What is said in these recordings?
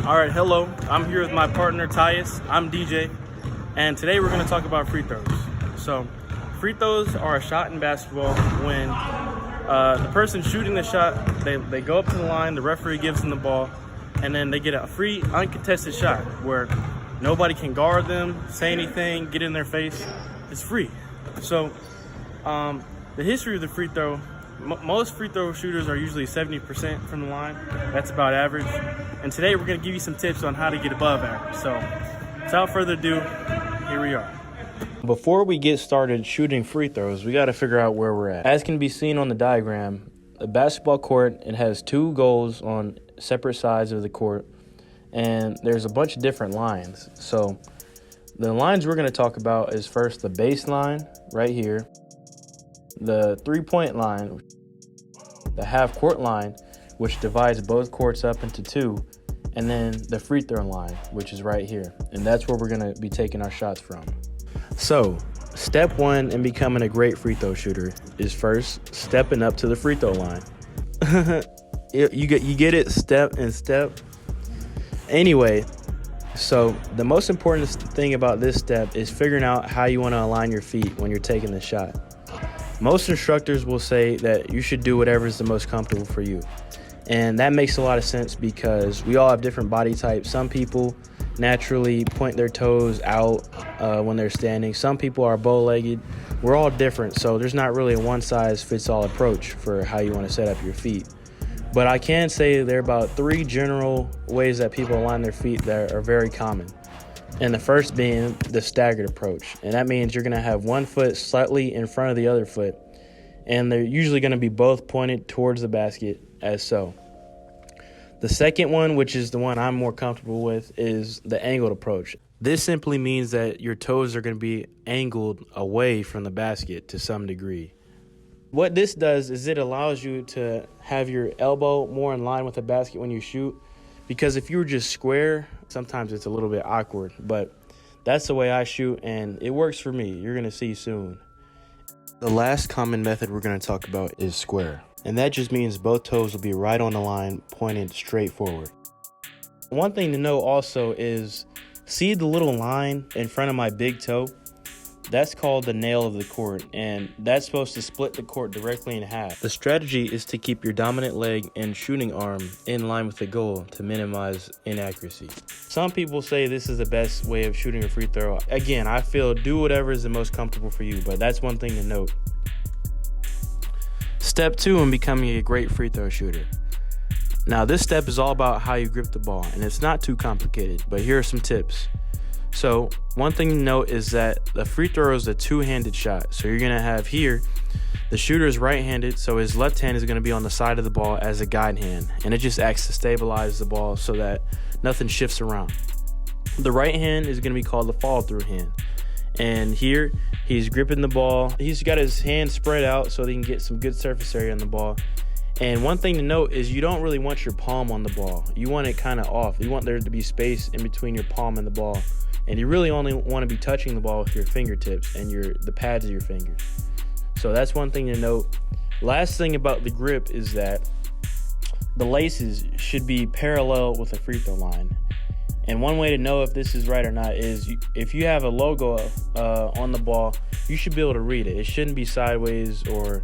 All right, hello. I'm here with my partner, Tyus. I'm DJ, and today we're going to talk about free throws. So, free throws are a shot in basketball when the person shooting the shot, they go up to the line, the referee gives them the ball, and then they get a free, uncontested shot where nobody can guard them, say anything, get in their face. It's free. So, the history of the free throw, most free throw shooters are usually 70% from the line. That's about average. And today we're going to give you some tips on how to get above average. So without further ado, here we are. Before we get started shooting free throws, we got to figure out where we're at. As can be seen on the diagram, the basketball court, it has two goals on separate sides of the court. And there's a bunch of different lines. So the lines we're going to talk about is first the baseline right here, the three-point line, the half-court line, which divides both courts up into two, and then the free throw line, which is right here. And that's where we're going to be taking our shots from. So, step one in becoming a great free throw shooter is first stepping up to the free throw line. You get it, step and step. Anyway, so the most important thing about this step is figuring out how you want to align your feet when you're taking the shot. Most instructors will say that you should do whatever is the most comfortable for you. And that makes a lot of sense because we all have different body types. Some people naturally point their toes out when they're standing. Some people are bow-legged. We're all different, so there's not really a one-size-fits-all approach for how you want to set up your feet. But I can say there are about 3 general ways that people align their feet that are very common. And the first being the staggered approach. And that means you're going to have one foot slightly in front of the other foot. And they're usually going to be both pointed towards the basket as so. The second one, which is the one I'm more comfortable with, is the angled approach. This simply means that your toes are going to be angled away from the basket to some degree. What this does is it allows you to have your elbow more in line with the basket when you shoot. Because if you were just square, sometimes it's a little bit awkward, but that's the way I shoot, and it works for me. You're going to see soon. The last common method we're going to talk about is square, and that just means both toes will be right on the line, pointed straight forward. One thing to know also is, see the little line in front of my big toe? That's called the nail of the court, and that's supposed to split the court directly in half. The strategy is to keep your dominant leg and shooting arm in line with the goal to minimize inaccuracy. Some people say this is the best way of shooting a free throw. Again, I feel do whatever is the most comfortable for you, but that's one thing to note. Step 2 in becoming a great free throw shooter. Now, this step is all about how you grip the ball, and it's not too complicated, but here are some tips. So one thing to note is that the free throw is a two-handed shot. So you're going to have here, the shooter is right-handed, so his left hand is going to be on the side of the ball as a guide hand. And it just acts to stabilize the ball so that nothing shifts around. The right hand is going to be called the follow-through hand. And here, he's gripping the ball. He's got his hand spread out so that he can get some good surface area on the ball. And one thing to note is you don't really want your palm on the ball. You want it kind of off. You want there to be space in between your palm and the ball. And you really only want to be touching the ball with your fingertips and the pads of your fingers. So that's one thing to note. Last thing about the grip is that the laces should be parallel with the free throw line. And one way to know if this is right or not is if you have a logo on the ball, you should be able to read it. It shouldn't be sideways or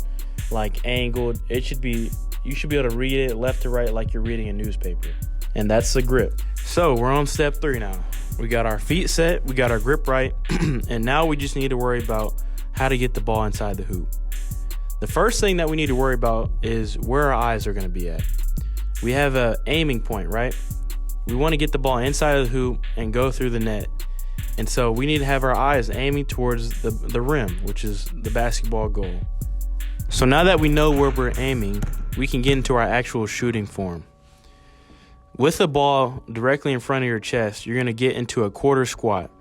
like angled. You should be able to read it left to right like you're reading a newspaper. And that's the grip. So we're on step 3 now. We got our feet set, we got our grip right, and now we just need to worry about how to get the ball inside the hoop. The first thing that we need to worry about is where our eyes are going to be at. We have an aiming point, right? We want to get the ball inside of the hoop and go through the net. And so we need to have our eyes aiming towards the rim, which is the basketball goal. So now that we know where we're aiming, we can get into our actual shooting form. With the ball directly in front of your chest, you're going to get into a quarter squat.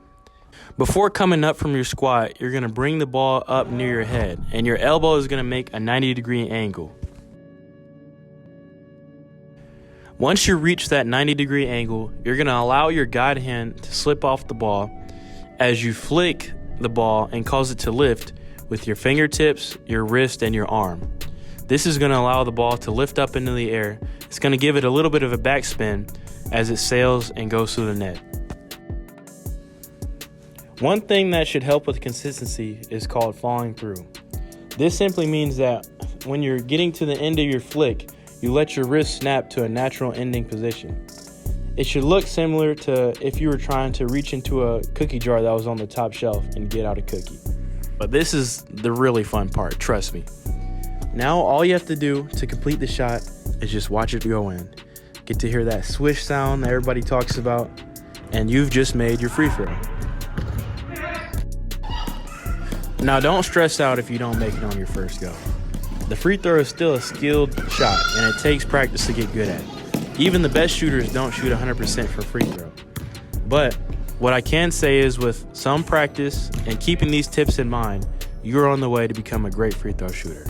Before coming up from your squat, you're going to bring the ball up near your head, and your elbow is going to make a 90-degree angle. Once you reach that 90-degree angle, you're going to allow your guide hand to slip off the ball as you flick the ball and cause it to lift with your fingertips, your wrist, and your arm. This is going to allow the ball to lift up into the air. It's going to give it a little bit of a backspin, as it sails and goes through the net. One thing that should help with consistency is called falling through. This simply means that when you're getting to the end of your flick, you let your wrist snap to a natural ending position. It should look similar to if you were trying to reach into a cookie jar that was on the top shelf and get out a cookie. But this is the really fun part, trust me. Now all you have to do to complete the shot is just watch it go in. Get to hear that swish sound that everybody talks about, and you've just made your free throw. Now don't stress out if you don't make it on your first go. The free throw is still a skilled shot, and it takes practice to get good at. Even the best shooters don't shoot 100% for free throw. But what I can say is with some practice and keeping these tips in mind, you're on the way to become a great free throw shooter.